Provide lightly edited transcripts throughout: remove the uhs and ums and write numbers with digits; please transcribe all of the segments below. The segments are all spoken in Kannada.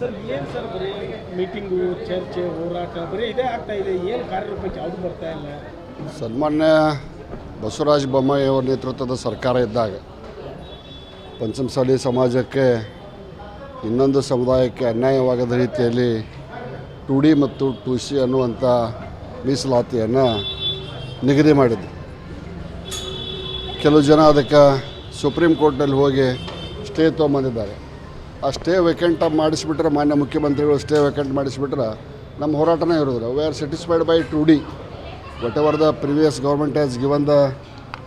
ಸರ್ ಏನು ಸರ್ ಬರೀ ಮೀಟಿಂಗು ಚರ್ಚೆ ಹೋರಾಟ ಬರೀ ಇದೇ ಆಗ್ತಾ ಇದೆ, ಏನು ಕಾರ್ಯರೂಪಕ್ಕೆ ಯಾವುದು ಬರ್ತಾ ಇಲ್ಲ? ಸನ್ಮಾನ್ಯ ಬಸವರಾಜ ಬೊಮ್ಮಾಯಿ ಅವರ ನೇತೃತ್ವದ ಸರ್ಕಾರ ಇದ್ದಾಗ ಪಂಚಮಸಾಲಿ ಸಮಾಜಕ್ಕೆ ಇನ್ನೊಂದು ಸಮುದಾಯಕ್ಕೆ ಅನ್ಯಾಯವಾಗದ ರೀತಿಯಲ್ಲಿ 2D ಮತ್ತು 2C ಅನ್ನುವಂಥ ಮೀಸಲಾತಿಯನ್ನು ನಿಗದಿ ಮಾಡಿದೆ. ಕೆಲವು ಜನ ಅದಕ್ಕೆ ಸುಪ್ರೀಂ ಕೋರ್ಟ್ನಲ್ಲಿ ಹೋಗಿ ಸ್ಟೇ ತೊಗೊಂಬಂದಿದ್ದಾರೆ. ಆ ಸ್ಟೇ ವೇಕೆಂಟ್ ಮಾಡಿಸ್ಬಿಟ್ರೆ, ಮಾನ್ಯ ಮುಖ್ಯಮಂತ್ರಿಗಳು ಸ್ಟೇ ವೇಕೆಂಟ್ ಮಾಡಿಸ್ಬಿಟ್ರೆ ನಮ್ಮ ಹೋರಾಟನೇ ಇರೋದಿಲ್ಲ. We are satisfied by 2D. What ever the previous government has given the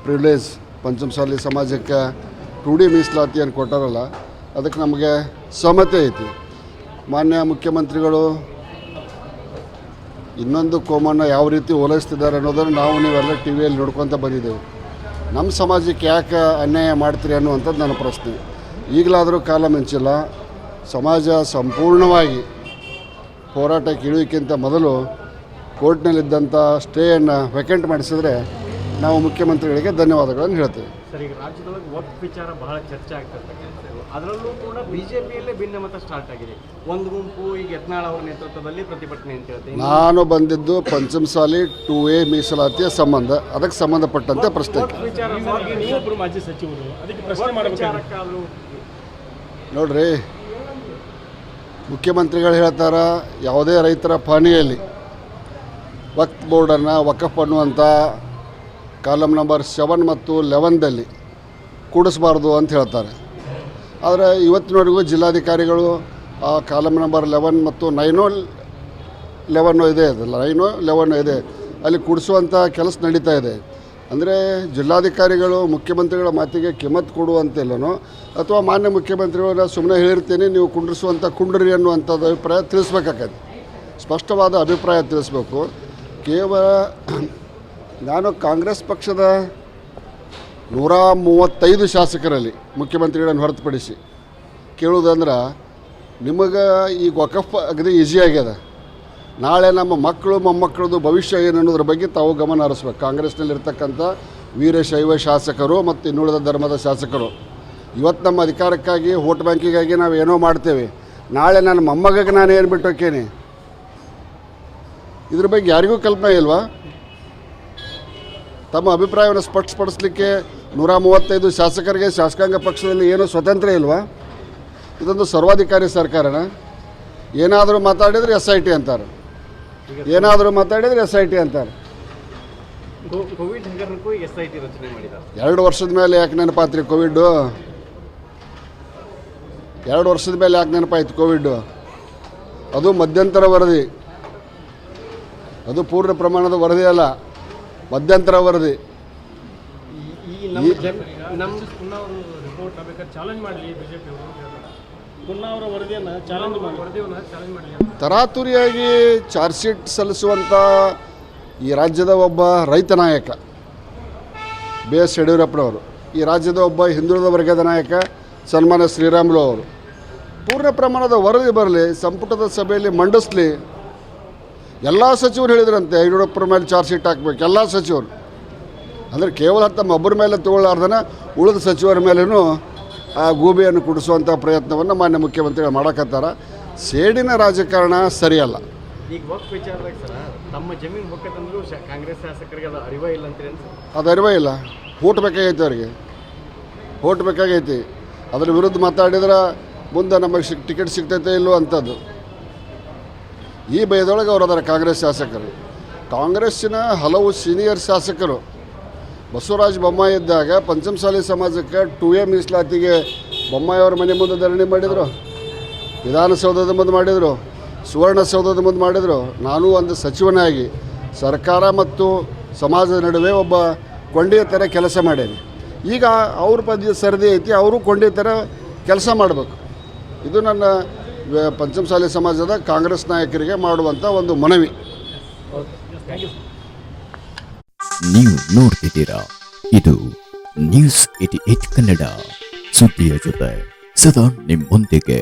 privilege Panchamasali ಸಮಾಜಕ್ಕೆ 2D ಮೀಸಲಾತಿಯನ್ನು ಕೊಟ್ಟಾರಲ್ಲ, ಅದಕ್ಕೆ ನಮಗೆ ಸಮ್ಮತಿ ಐತಿ. ಮಾನ್ಯ ಮುಖ್ಯಮಂತ್ರಿಗಳು ಇನ್ನೊಂದು ಕೋಮನ್ನು ಯಾವ ರೀತಿ ಓಲೈಸ್ತಿದ್ದಾರೆ ಅನ್ನೋದನ್ನು ನಾವು ನೀವೆಲ್ಲ ಟಿ ವಿಯಲ್ಲಿ ನೋಡ್ಕೊತ ಬಂದಿದ್ದೇವೆ. ನಮ್ಮ ಸಮಾಜಕ್ಕೆ ಯಾಕೆ ಅನ್ಯಾಯ ಮಾಡ್ತೀರಿ ಅನ್ನುವಂಥದ್ದು ನನ್ನ ಪ್ರಶ್ನೆ. ಈಗಲಾದರೂ ಕಾಲ ಮಿಂಚಿಲ್ಲ. ಸಮಾಜ ಸಂಪೂರ್ಣವಾಗಿ ಹೋರಾಟಕ್ಕೆ ಇಳುವಿಕ್ಕಿಂತ ಮೊದಲು ಕೋರ್ಟ್ನಲ್ಲಿದ್ದಂಥ ಸ್ಟೇಯನ್ನು ವೆಕೆಂಟ್ ಮಾಡಿಸಿದ್ರೆ ನಾವು ಮುಖ್ಯಮಂತ್ರಿಗಳಿಗೆ ಧನ್ಯವಾದಗಳನ್ನು ಹೇಳ್ತೇವೆ. ಸರ್, ಈಗ ರಾಜ್ಯದೊಳಗೆ ವಕ್ಫ್ ವಿಚಾರ ಬಹಳ ಚರ್ಚೆ ಆಗ್ತಿರ್ತಕ್ಕಂಥದ್ದು. ಅದರಲ್ಲೂ ಕೂಡ ಬಿಜೆಪಿಯಲ್ಲೇ ಭಿನ್ನಮತ ಸ್ಟಾರ್ಟ್ ಆಗಿದೆ. ಒಂದು ಗುಂಪು ಈಗ ಯತ್ನಾಳ್ ಅವರ ನೇತೃತ್ವದಲ್ಲಿ ಪ್ರತಿಭಟನೆ ಅಂತ ಹೇಳ್ತೀವಿ. ನಾನು ಬಂದಿದ್ದು ಪಂಚಮಸಾಲಿ 2A ಮೀಸಲಾತಿಯ ಸಂಬಂಧ, ಅದಕ್ಕೆ ಸಂಬಂಧಪಟ್ಟಂತೆ ಪ್ರಶ್ನೆ. ನೀವೊಬ್ಬರು ಮಾಜಿ ಸಚಿವರು, ಅದಕ್ಕೆ ಪ್ರಶ್ನೆ ಮಾಡಬೇಕಾದ್ರೂ ನೋಡ್ರಿ, ಮುಖ್ಯಮಂತ್ರಿಗಳು ಹೇಳ್ತಾರ ಯಾವುದೇ ರೈತರ ಪಾನಿಯಲ್ಲಿ ವಕ್ಫ್ ಬೋರ್ಡನ್ನು ವಕಫ್ ಅನ್ನುವಂಥ ಕಾಲಮ್ ನಂಬರ್ 7 ಮತ್ತು 11ದಲ್ಲಿ ಕೂಡಿಸಬಾರ್ದು ಅಂತ ಹೇಳ್ತಾರೆ. ಆದರೆ ಇವತ್ತಿನವರೆಗೂ ಜಿಲ್ಲಾಧಿಕಾರಿಗಳು ಆ ಕಾಲಮ್ ನಂಬರ್ 11 ಮತ್ತು 9 ಇದೆ, 9 ಇದೆ, ಅಲ್ಲಿ ಕೂಡಿಸುವಂಥ ಕೆಲಸ ನಡೀತಾ ಇದೆ. ಅಂದರೆ ಜಿಲ್ಲಾಧಿಕಾರಿಗಳು ಮುಖ್ಯಮಂತ್ರಿಗಳ ಮಾತಿಗೆ ಕಿಮ್ಮತ್ತು ಕೊಡುವಂತಿಲ್ಲನೋ ಅಥವಾ ಮಾನ್ಯ ಮುಖ್ಯಮಂತ್ರಿಗಳು ಸುಮ್ಮನೆ ಹೇಳಿರ್ತೀನಿ ನೀವು ಕುಂಡ್ರಿಸುವಂಥ ಕುಂಡ್ರಿ ಅನ್ನುವಂಥದ್ದು ಅಭಿಪ್ರಾಯ ತಿಳಿಸ್ಬೇಕಾಗತ್ತೆ. ಸ್ಪಷ್ಟವಾದ ಅಭಿಪ್ರಾಯ ತಿಳಿಸ್ಬೇಕು. ಕೇವಲ ನಾನು ಕಾಂಗ್ರೆಸ್ ಪಕ್ಷದ 135 ಶಾಸಕರಲ್ಲಿ ಮುಖ್ಯಮಂತ್ರಿಗಳನ್ನು ಹೊರತುಪಡಿಸಿ ಕೇಳುವುದಂದ್ರೆ, ನಿಮಗೆ ಈಗ ವಕಫ್ ಅಗದಿ ಈಸಿ ಆಗ್ಯದ. ನಾಳೆ ನಮ್ಮ ಮಕ್ಕಳು ಮೊಮ್ಮಕ್ಕಳದು ಭವಿಷ್ಯ ಏನು ಅನ್ನೋದ್ರ ಬಗ್ಗೆ ತಾವು ಗಮನ ಹರಿಸ್ಬೇಕು. ಕಾಂಗ್ರೆಸ್ನಲ್ಲಿರ್ತಕ್ಕಂಥ ವೀರಶೈವ ಶಾಸಕರು ಮತ್ತು ಇನ್ನುಳಿದ ಧರ್ಮದ ಶಾಸಕರು ಇವತ್ತು ನಮ್ಮ ಅಧಿಕಾರಕ್ಕಾಗಿ ವೋಟ್ ಬ್ಯಾಂಕಿಗಾಗಿ ನಾವು ಏನೋ ಮಾಡ್ತೇವೆ. ನಾಳೆ ನನ್ನ ಮೊಮ್ಮಗಗೆ ನಾನು ಏನು ಬಿಟ್ಟು ಹೋಕ್ಕೇನೆ, ಇದ್ರ ಬಗ್ಗೆ ಯಾರಿಗೂ ಕಲ್ಪನೆ ಇಲ್ವಾ? ತಮ್ಮ ಅಭಿಪ್ರಾಯವನ್ನು ಸ್ಪಷ್ಟಪಡಿಸಲಿಕ್ಕೆ 135 ಶಾಸಕರಿಗೆ ಶಾಸಕಾಂಗ ಪಕ್ಷದಲ್ಲಿ ಏನೂ ಸ್ವತಂತ್ರ ಇಲ್ವಾ? ಇದೊಂದು ಸರ್ವಾಧಿಕಾರಿ ಸರ್ಕಾರನ? ಏನಾದರೂ ಮಾತಾಡಿದರೆ SIT ಅಂತಾರೆ, ಏನಾದರೂ ಮಾತಾಡಿದರೆ SIT ಅಂತಾರೆ. ಕೋವಿಡ್ ಹಗರಣಕ್ಕೂ SIT ರಚನೆ ಮಾಡಿದ್ದಾರೆ. 2 ವರ್ಷದ ಮೇಲೆ ಯಾಕೆ ನೆನಪಾತ್ರಿ ಕೋವಿಡ್ಡು? 2 ವರ್ಷದ ಮೇಲೆ ಯಾಕೆ ನೆನಪಾಯ್ತು ಕೋವಿಡ್ಡು? ಅದು ಮಧ್ಯಂತರ ವರದಿ, ಅದು ಪೂರ್ಣ ಪ್ರಮಾಣದ ವರದಿ ಅಲ್ಲ, ಮಧ್ಯಂತರ ವರದಿ. ರಿಪೋರ್ಟ್ ಬೇಕಾದ್ರೆ ಚಾಲೆಂಜ್ ಮಾಡಲಿ ಬಿಜೆಪಿ ಪುನಃ ಅವರ ವರದಿಯನ್ನು ಚಾಲೆಂಜ್ ಮಾಡಲಿ. ತರಾತುರಿಯಾಗಿ ಚಾರ್ಜ್ ಶೀಟ್ ಸಲ್ಲಿಸುವಂಥ ಈ ರಾಜ್ಯದ ಒಬ್ಬ ರೈತ ನಾಯಕ BS ಯಡಿಯೂರಪ್ಪನವರು, ಈ ರಾಜ್ಯದ ಒಬ್ಬ ಹಿಂದುಳಿದ ವರ್ಗದ ನಾಯಕ ಸನ್ಮಾನ್ಯ ಶ್ರೀರಾಮುಲು ಅವರು ಪೂರ್ಣ ಪ್ರಮಾಣದ ವರದಿ ಬರಲಿ, ಸಂಪುಟದ ಸಭೆಯಲ್ಲಿ ಮಂಡಿಸಲಿ. ಎಲ್ಲ ಸಚಿವರು ಹೇಳಿದ್ರಂತೆ ಯಡಿಯೂರಪ್ಪರ ಮೇಲೆ ಚಾರ್ಜ್ ಶೀಟ್ ಹಾಕಬೇಕು, ಎಲ್ಲ ಸಚಿವರು. ಅಂದರೆ ಕೇವಲ ತಮ್ಮ ಒಬ್ಬರ ಮೇಲೆ ತಗೊಳ್ಳಾರ್ದನ ಉಳಿದ ಸಚಿವರ ಮೇಲೂ ಆ ಗೂಬೆಯನ್ನು ಕುಡಿಸುವಂಥ ಪ್ರಯತ್ನವನ್ನು ಮಾನ್ಯ ಮುಖ್ಯಮಂತ್ರಿಗಳು ಮಾಡಕತ್ತಾರ. ಸೇಡಿನ ರಾಜಕಾರಣ ಸರಿಯಲ್ಲ. ಈಗ ವಕ್ಫ್ ವಿಚಾರದಾಗ ಸರ್, ತಮ್ಮ ಜಮೀನು ಹೊಕ್ಕತ್ತಂದ್ರೂ ಕಾಂಗ್ರೆಸ್ ಶಾಸಕರಿಗೆ ಅದು ಅರಿವೇ ಇಲ್ಲ ಅಂತೀರಿ? ಅದು ಅರಿವೇ ಇಲ್ಲ. ಓಟ್ ಬೇಕಾಗೈತಿ, ಅವರಿಗೆ ಓಟ್ ಬೇಕಾಗೈತಿ. ಅದರ ವಿರುದ್ಧ ಮಾತಾಡಿದ್ರೆ ಮುಂದೆ ನಮಗೆ ಟಿಕೆಟ್ ಸಿಗ್ತೈತೆ ಇಲ್ಲೋ ಅಂಥದ್ದು. ಈ ಭಯದೊಳಗೆ ಅವರು ಅದರ ಕಾಂಗ್ರೆಸ್ ಶಾಸಕರು. ಕಾಂಗ್ರೆಸ್ಸಿನ ಹಲವು ಸೀನಿಯರ್ ಶಾಸಕರು ಬಸವರಾಜ ಬೊಮ್ಮಾಯಿ ಇದ್ದಾಗ ಪಂಚಮಸಾಲಿ ಸಮಾಜಕ್ಕೆ 2A ಮೀಸಲಾತಿಗೆ ಬೊಮ್ಮಾಯಿಯವರ ಮನೆ ಮುಂದೆ ಧರಣಿ ಮಾಡಿದರು, ವಿಧಾನಸೌಧದ ಮುಂದೆ ಮಾಡಿದರು, ಸುವರ್ಣಸೌಧದ ಮುಂದೆ ಮಾಡಿದರು. ನಾನು ಒಂದು ಸಚಿವನಾಗಿ ಸರ್ಕಾರ ಮತ್ತು ಸಮಾಜದ ನಡುವೆ ಒಬ್ಬ ಕೊಂಡಿಯ ಥರ ಕೆಲಸ ಮಾಡೇನಿ. ಈಗ ಅವ್ರ ಪದ್ಯ ಸರದಿ ಐತಿ, ಅವರು ಕೊಂಡಿಯ ಥರ ಕೆಲಸ ಮಾಡಬೇಕು. ಇದು ನನ್ನ ಪಂಚಮಸಾಲಿ ಸಮಾಜದ ಕಾಂಗ್ರೆಸ್ ನಾಯಕರಿಗೆ ಮಾಡುವಂಥ ಒಂದು ಮನವಿ. ನೀವು ನೋಡ್ತಿದ್ದೀರಾ, ಇದು ನ್ಯೂಸ್ 88 ಕನ್ನಡ, ಸುದ್ದಿಯ ಜೊತೆ ಸದಾ ನಿಮ್ಮೊಂದಿಗೆ.